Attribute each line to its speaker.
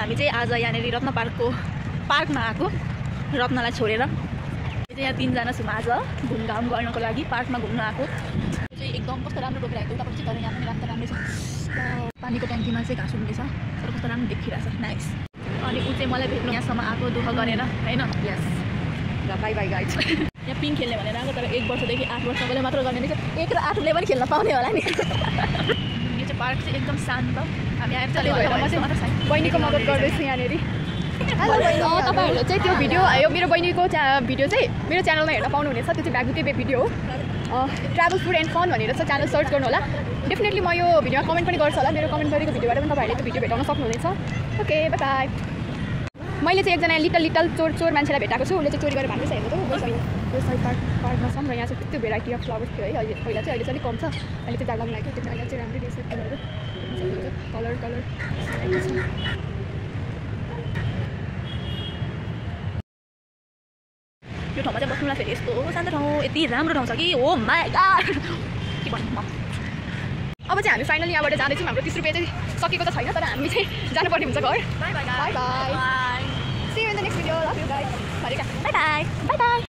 Speaker 1: हामी चाहिँ आज यहाँनिर रत्न पार्कमा आएको रत्नलाई छोडेर यहाँ 3 जना छौँ आज घुमघाम गर्नको लागि पार्कमा घुम्न आएको चाहिँ एकदम कस्तो राम्रो रोकिरहेको उतापट्टि तर यहाँ पनि रास्ता राम्रै छ पानीको ट्याङ्कीमा चाहिँ घाँस उम्रेछ तर कस्तो राम्रो देखिरहेको छ नाइस अनि ऊ चाहिँ मलाई भेट्नु यहाँसम्म आएको दुःख गरेर हैन यस ल बाई बाई गाइज यहाँ पिङ खेल्ने भनेर आएको तर 1 वर्षदेखि 8 वर्षकोले मात्र गर्ने रहेछ 1 र 8ले पनि खेल्न पाउने होला नि यो चाहिँ पार्क चाहिँ एकदम शान्त हामी आएर चाहिँ
Speaker 2: बहिनीको मद्दत गर्दैछु यहाँनिर तपाईहरुले चाहिँ त्यो भिडियो यो मेरो बहिनीको भिडियो चाहिँ मेरो च्यानलमा हेर्न पाउनुहुनेछ त्यो चाहिँ ब्यागुते भिडियो हो ट्राभल फुड एन्ड फन भनेर चाहिँ च्यानल सर्च गर्नु होला डेफिनेटली म यो भिडियोमा कमेन्ट पनि गर्छु होला मेरो कमेन्ट गरेको भिडियोबाट पनि तपाईहरुले त्यो भिडियो भेटाउन सक्नुहुनेछ ओके बाइ बाइ मैले चाहिँ एकजना लिटल चोर मान्छेलाई भेटाएको छु उसले चाहिँ चोरी गरेर भाग्दैछ हेर्नु त यो साइड पार्कमा छौँ र यहाँ चाहिँ त्यो भेराइटी अफ फ्लावर्स थियो है अहिले पहिला चाहिँ अहिले चाहिँ अलिक कम छ अहिले चाहिँ जाडो लागेको त्यो चाहिँ अहिले चाहिँ राम्रै रहेछ कलर
Speaker 1: यो ठाउँमा चाहिँ बस्नुलाई फेरि यस्तो शान्त ठाउँ यति राम्रो ठाउँ छ कि हो माय गॉड के भन्नु
Speaker 2: अब चाहिँ हामी फाइनली यहाँबाट जाँदैछौँ हाम्रो 30 रुपियाँ चाहिँ सकेको त छैन तर हामी चाहिँ जानुपर्ने हुन्छ घर bye bye see you in the next video love you guys
Speaker 1: bye bye bye by